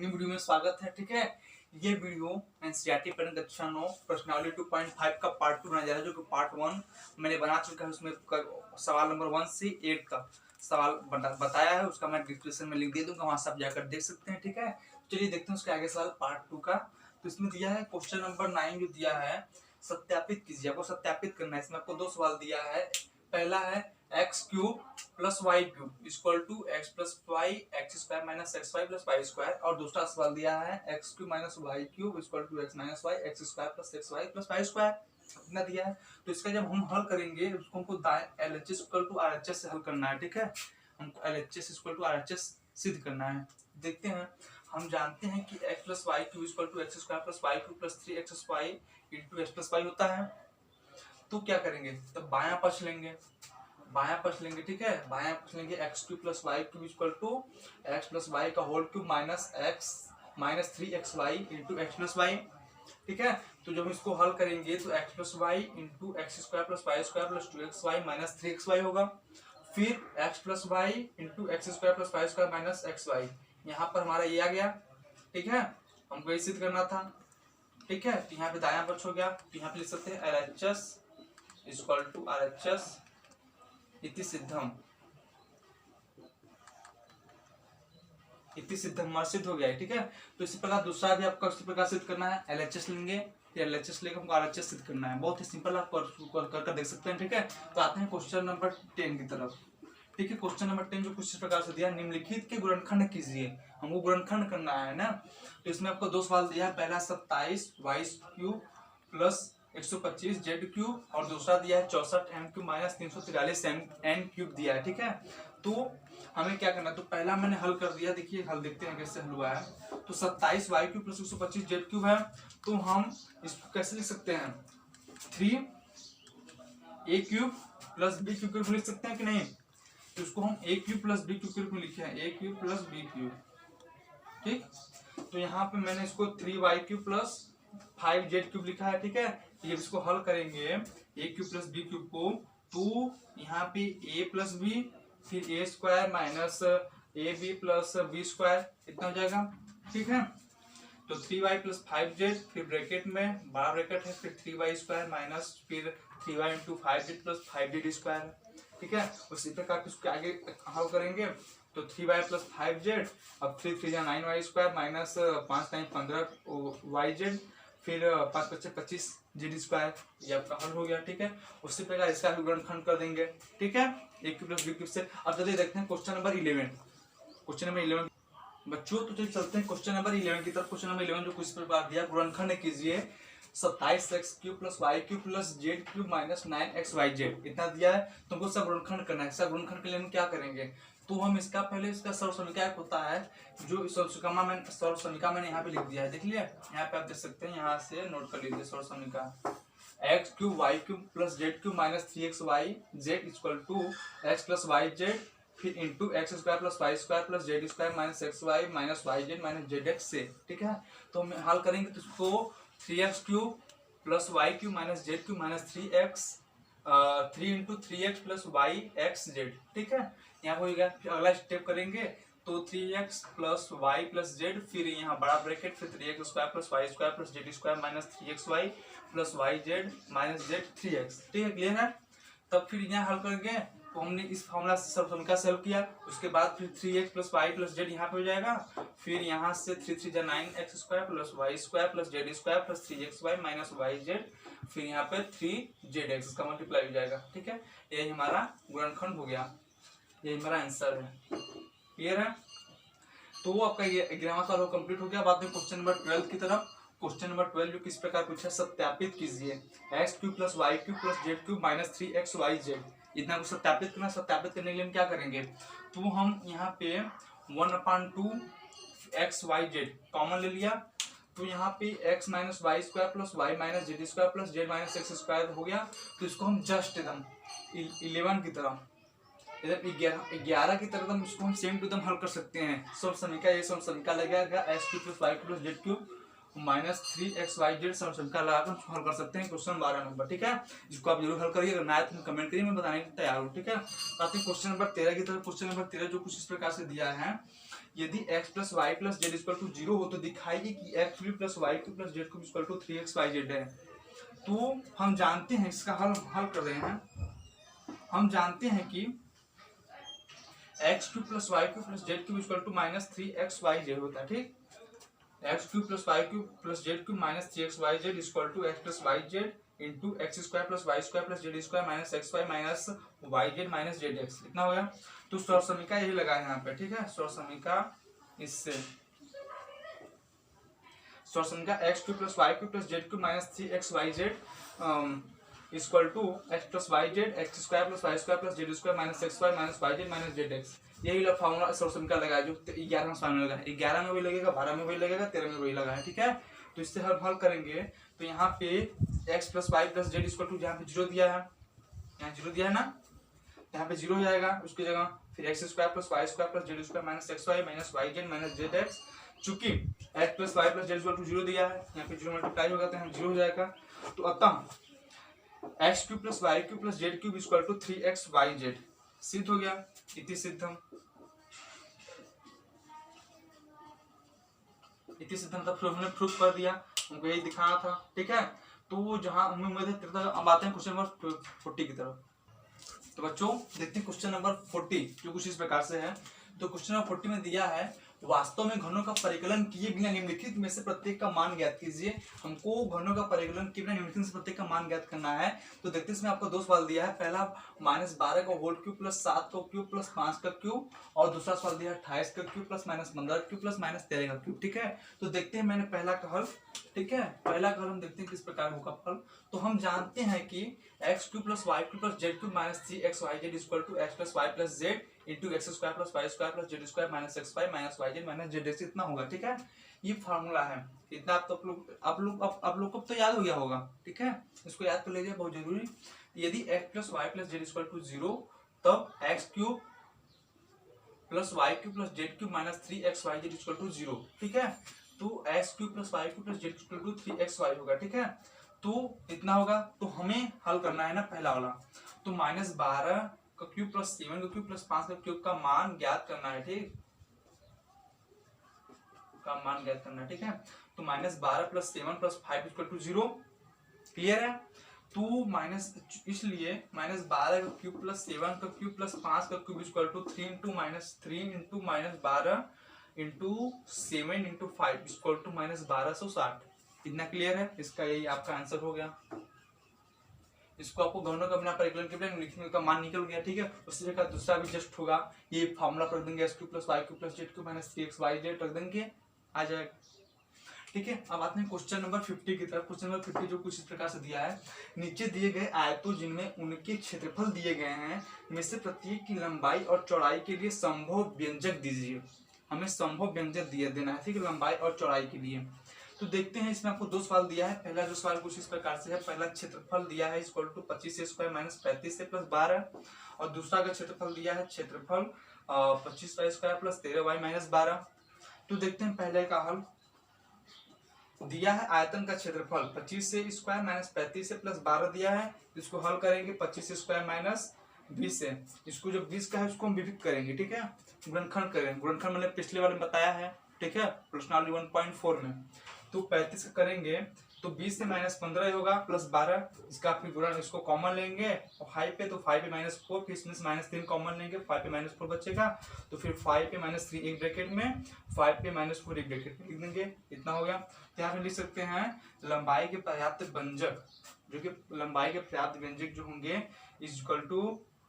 नई वीडियो में स्वागत है। ठीक है, ये वीडियो एनसीईआरटी पैटर्न कक्षा 9 प्रश्नावली 2.5 का पार्ट 2 बनाया जा रहा है, जो कि पार्ट 1 मैंने बना चुका है। उसमें सवाल नंबर 1 से 8 का सवाल बताया है, उसका मैं डिस्क्रिप्शन में लिंक दे दूंगा, वहां से आप जाकर देख सकते हैं। ठीक है, चलिए देखते हैं उसके आगे सवाल पार्ट 2 का। तो इसमें दिया है क्वेश्चन नंबर 9 जो दिया है, सत्यापित कीजिए। आपको सत्यापित करना है। इसमें आपको दो सवाल दिया है। पहला है X cube plus Y cube equal to x plus Y X square minus x Y plus Y square, और दूसरा सवाल दिया है X cube minus Y cube equal to X minus Y X square plus X Y plus Y square. इतना दिया है। तो इसका जब हम हल करेंगे उसको हमको LHS इक्वल टू RHS से हल करना है। ठीक है, हमको LHS इक्वल टू RHS सिद्ध करना है। देखते हैं। हम जानते हैं कि x plus Y cube equal to x square plus Y cube plus 3x y into x plus y होता है। तो क्या करेंगे, तो बायां पक्ष लेंगे, ठीक है। बायां पक्ष लेंगे x cube plus Y cube equal to x plus y का whole cube minus x minus 3xy into x plus y. ठीक है, तो जब इसको हल करेंगे तो x plus y into x square plus Y square plus 2xy minus 3xy होगा। फिर x plus y into x square plus Y square minus x y, यहाँ पर हमारा ये आ गया। ठीक है, हमको ये सिद्ध करना था। ठीक है, तो यहाँ पे दायां पक्ष हो गया, तो यहाँ पे लिख सकते हैं LHS इक्वल टू RHS इति सिद्धम। इति सिद्धम हमारा सिद्ध हो गया है। ठीक है, तो इसी प्रकार दूसरा भी आपको इसी प्रकार सिद्ध करना है। LHS लेंगे, फिर LHS लेकर हमको RHS सिद्ध करना है। बहुत ही सिंपल, आप कर देख सकते हैं। ठीक है, तो आते हैं क्वेश्चन नंबर 10 की तरफ। ठीक है, क्वेश्चन नंबर 10 जो कुछ इस प्रकार से दिया, निम्नलिखित के गुणनखंड कीजिए। हमको गुणनखंड करना है ना। तो इसमें आपको दो सवाल दिया है। पहला 27 y cube plus 125 z cube, और दूसरा दिया है 64 m cube minus 343 n cube दिया है। ठीक है, तो हमें क्या करना है, तो पहला मैंने हल कर दिया। देखिए हल देखते हैं कैसे हल हुआ है। तो 27 y cube plus 125 z cube है, तो हम इसको कैसे लिख सकते हैं, 3 a cube plus b cube के रूप में लिख सकते हैं कि नहीं। तो उसको हम a cube plus b cube के रूप में लिखे हैं, a cube plus b cube. ठीक, तो यहाँ पे मैंने इसको 3 y cube plus 5 z cube लिखा है। ठीक है, जब इसको हल करेंगे a cube plus b cube को, तो यहाँ पे ए प्लस बी फिर a square minus a b plus b square इतना हो जाएगा। ठीक है, तो 3y प्लस 5z, फिर ब्रैकेट में बड़ा ब्रैकेट है, फिर 3y स्क्वायर माइनस फिर 3y into 5z plus 5z square. ठीक है, उसी प्रकार उसके आगे हल करेंगे तो 3y प्लस 5z, अब 3 3 9y स्क्वायर माइनस 5 9 15yz, फिर 5 5 25 जेड स्क्वायर, ये आपका हल हो गया। ठीक है, उसी प्रकार इसका भी गुणनखंड कर देंगे। ठीक है, ए क्यूब प्लस बी क्यूब से। अब चलिए देखते हैं क्वेश्चन नंबर 11। क्वेश्चन नंबर 11 बच्चों, तो चलिए चलते हैं क्वेश्चन नंबर 11 की तरफ। क्वेश्चन नंबर 11 जो कुछ प्रकार दिया, गुणनखंड कीजिए 27x cube plus Y cube plus z cube minus 9xyz इतना दिया है। तुमको सब गुणनखंड करना है। सब गुणनखंड के लिए हम क्या करेंगे, तो हम इसका पहले इसका सर्वसमीका एक होता है, जो सर्वसमीका मैंने यहाँ पे लिख दिया है। देख लिया, यहाँ पे आप देख सकते हैं, यहाँ से नोट कर लीजिए सर्वसमीका। X cube y cube plus z cube minus 3xyz equal to x plus y z फिर into x square plus Y square plus z square minus x y minus y z minus z x से। ठीक है, तो हम हल करेंगे तो इसको 3x cube plus Y cube minus z cube minus 3x 3 into 3x plus Y x z. ठीक है, यहाँ हो गया। फिर अगला स्टेप करेंगे तो 3x plus Y plus Z, फिर यहाँ बड़ा ब्रैकेट, फिर 3x square plus Y square plus z square minus 3xy plus y z minus z 3x। ठीक है, क्लियर है। तब फिर यहाँ हल करेंगे तो हमने इस फॉर्मूला से सर्वसमीका से हल किया। उसके बाद फिर 3x plus Y plus Z यहाँ पे हो जाएगा। फिर यहाँ से 3 3 9x square plus Y square plus z square plus 3xy minus y z, फिर यहाँ पे 3zx इसका मल्टीप्लाई हो जाएगा। ठीक है, यही हमारा गुणनखंड हो गया, यही हमारा आंसर है। क्लियर है, तो आपका ये 11वां सवाल कंप्लीट हो गया। बाद में क्वेश्चन नंबर 12 की तरफ। क्वेश्चन नंबर 12 जो किस प्रकार पूछा, सत्यापित कीजिए x cube plus Y cube plus z cube minus 3xyz इतना को सत्यापित करना। सत्यापित करने के लिए हम क्या करेंगे, तो हम यहाँ पे 1/2 xyz कॉमन ले लिया, तो यहाँ पे x minus y square plus y minus z square plus z minus x square हो गया। तो इसको हम जस्ट एकदम 11 की तरह, इधर 11 की तरह इसको हम सेम टू दम हल कर सकते हैं। सर्वसमीका, ये सर्वसमीका लगेगा x cube plus Y cube plus z cube -3xyz समीकरण लगाकर हल कर सकते हैं क्वेश्चन 12 नंबर। ठीक है, इसको आप जरूर हल करिए, अगर ना आए तो कमेंट करिए, मैं बताने के लिए तैयार हूँ। ठीक है, साथ ही क्वेश्चन नंबर 13 की तरफ, क्वेश्चन नंबर 13 जो कुछ इस प्रकार से दिया है, यदि x + y + z = 0 हो तो दिखाइए कि x³ + y³ + z³ = 3xyz है। तो हम जानते हैं इसका हल कर रहे हैं, हम जानते हैं कि x³ + y³ + z³ = -3xyz होता है। ठीक, x³ + y³ + z³ -3xyz = x + yz into x² + y² + z² -xy - yz - zx, इतना हो गया। तो स्वर समीका यही लगा है यहाँ पे। ठीक है, स्वर समीका इससे स्वर समीका x³ + y³ + z³ -3xyz = x + yz x² + y² + z² -xy - yz - zx, यही फॉर्मूला स्वर समीका लगा है जो 11वें सवाल में लगा है। 11 में भी लगेगा, 12 में भी लगेगा, 13 में भी लगा है। ठीक है, तो इससे हल करेंगे तो यहाँ पे x + y + z = यहाँ पे 0 दिया है, यहाँ 0 दिया है ना, यहाँ पे 0 हो जाएगा उसकी जगह, फिर x² + y² + z² -xy - yz - zx, चूंकि x + y + z = 0 दिया है, यहाँ पे 0 मल्टीप्लाई होगा तो यहाँ 0 हो जाएगा। तो अतः x³ + y³ + z³ = 3xyz सिद्ध हो गया, इति सिद्धम। इति सिद्धम तब हमने प्रूफ कर दिया, हमको यही दिखाना था। ठीक है, तो जहां उम्मीद है, अब आते हैं क्वेश्चन नंबर 40 की तरफ। तो बच्चों देखते हैं क्वेश्चन नंबर 40 जो कुछ इस प्रकार से है। तो क्वेश्चन नंबर 40 में दिया है, वास्तव में घनों का परिकलन किए बिना निम्नलिखित में से प्रत्येक का मान ज्ञात कीजिए। हमको घनों का परिकलन किए बिना निम्नलिखित में से प्रत्येक का मान ज्ञात करना है। तो देखते हैं इसमें आपको दो सवाल दिया है, पहला -12 का होल क्यूब + 7 का क्यूब + 5 का क्यूब, और दूसरा सवाल दिया है 28 का क्यूब + -15 का क्यूब + -13 का क्यूब। ठीक है, तो देखते हैं मैंने पहला का हल। ठीक है, पहला का हल हम देखते हैं किस प्रकार होगा फल। तो हम जानते हैं कि x³ + y³ + z³ -3xyz = x + y + z into x² + y² + z² -xy - yz - zx, इतना होगा। ठीक है, ये फार्मूला है, इतना आप लोग को तो याद हो गया होगा। ठीक है, इसको याद कर लीजिए, बहुत जरूरी। यदि x + y + z = 0 तब x³ + y³ + z³ -3xyz = 0। ठीक है, तो x³ + y³ + z³ = 3xy होगा। ठीक है, तो इतना होगा। तो हमें हल करना है ना पहला वाला, तो -12 का क्यूब + 7 का क्यूब + 5 का क्यूब का मान ज्ञात करना है। ठीक, का मान ज्ञात करना है। ठीक है, तो -12 + 7 + 5 = 0, क्लियर है। तो माइनस, इसलिए -12 का क्यूब + 7 का क्यूब + 5 का क्यूब = 3 × -12 × 7 × 5 = -1260, इतना क्लियर है। इसका यही आपका आंसर हो गया। इसको आपको दोनों का बिना परिकलन के बिना लिखने का मान निकल गया। ठीक है, उसी जगह दूसरा भी जस्ट होगा, ये फार्मूला रख देंगे, x³ + y³ + z³ -3xyz रख देंगे, आ जाएगा। ठीक है, अब आते हैं क्वेश्चन नंबर 50 की तरफ। क्वेश्चन नंबर 50 जो कुछ इस प्रकार से दिया है, नीचे दिए गए आयतों जिनमें उनके क्षेत्रफल दिए गए हैं में से प्रत्येक की लंबाई और चौड़ाई के लिए संभव व्यंजक दीजिए। हमें संभव व्यंजक देना है, ठीक है, लंबाई और चौड़ाई के लिए। तो देखते हैं, इसमें आपको दो सवाल दिया है। पहला जो सवाल कुछ इस प्रकार से है, पहला क्षेत्रफल दिया है = 25 स्क्वायर - 35 से + 12, और दूसरा का क्षेत्रफल दिया है क्षेत्रफल 25y स्क्वायर + 13y - 12। तो देखते हैं पहले का हल। दिया है आयतन का क्षेत्रफल 25 से स्क्वायर - 35 से + 12 दिया है, इसको हल करेंगे 25 स्क्वायर - 20 से। इसको जो 20 का है उसको हम विभक्त करेंगे। ठीक है, गुणनखंड करेंगे, गुणनखंड मैंने पिछले वाले में बताया है। ठीक है, प्रश्नावली 1.4 में। तो 35 का करेंगे तो 20 से -15 होगा + 12, इसका फिर गुणन, इसको कॉमन लेंगे और 5 पे, तो 5 पे -4, फिर इसमें से -3 कॉमन लेंगे, 5 पे -4 बचेगा, तो फिर 5 पे -3 एक ब्रैकेट में, 5 पे -4 एक ब्रैकेट में लिख देंगे, इतना हो गया। यहाँ पे लिख सकते हैं लंबाई के पर्याप्त व्यंजक, जो कि लंबाई के पर्याप्त व्यंजक जो होंगे =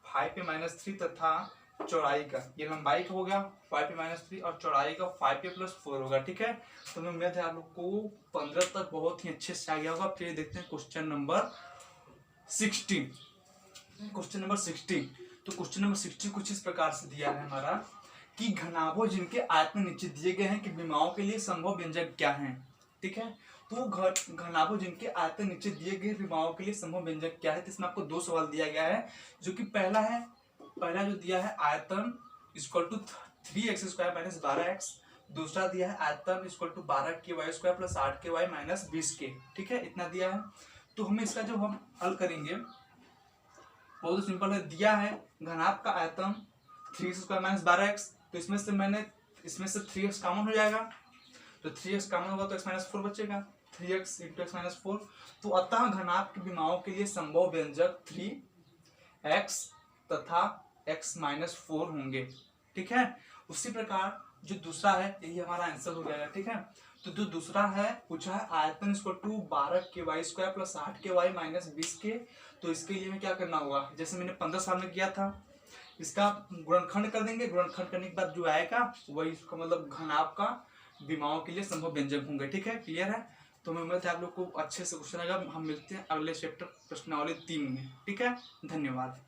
5 पे -3 तथा चौड़ाई का, ये लंबाई का हो गया 5 पे -3 और चौड़ाई का 5 पे + 4 होगा। ठीक है, तो मैं उम्मीद है आप लोग को 15 तक बहुत ही अच्छे से आ गया होगा। फिर देखते हैं क्वेश्चन नंबर 60। क्वेश्चन नंबर 60, तो क्वेश्चन नंबर 60 कुछ इस प्रकार से दिया है हमारा कि घनाभोज जिनके आयतन नीचे दिए गए हैं कि विमाओं के लिए संभव व्यंजक क्या है। ठीक है, तो घनाभोज जिनके आयतन नीचे दिए गए विमाओं के लिए संभव व्यंजक क्या है। तो इसमें आपको दो सवाल दिया गया है, जो कि पहला जो दिया है आयतन = 3x² - 12x, दूसरा दिया है आयतन equal to 12k² plus 8k minus 20k, ठीक है, इतना दिया है। तो हमें इसका जब हम हल करेंगे बहुत सिंपल है, दिया है घनाभ का आयतन 3x² माइनस 12x, तो इसमें से 3x कॉमन हो जाएगा, तो 3x कॉमन होगा तो x माइनस 4 बचेगा, 3x इंटू एक्स माइनस 4। तो अतः घनाभ की विमाओं के लिए संभव व्यंजक 3x तथा x माइनस 4 होंगे, ठीक है। उसी प्रकार जो दूसरा है यही हमारा आंसर हो जाएगा, ठीक है। तो जो दूसरा है पूछा है आयतन equal to 12k² plus 8k minus 20k, तो इसके लिए हमें क्या करना होगा, जैसे मैंने 15 साल में किया था, इसका गुणनखंड कर देंगे, गुणनखंड करने के बाद जो आएगा वही इसका मतलब घनाभ का विमाओं के लिए संभव व्यंजक होंगे, ठीक है, क्लियर है। तो मैं उम्मीद है आप लोग को अच्छे से क्वेश्चन आएगा। हम मिलते हैं अगले चैप्टर प्रश्नावली 3 में, ठीक है, धन्यवाद।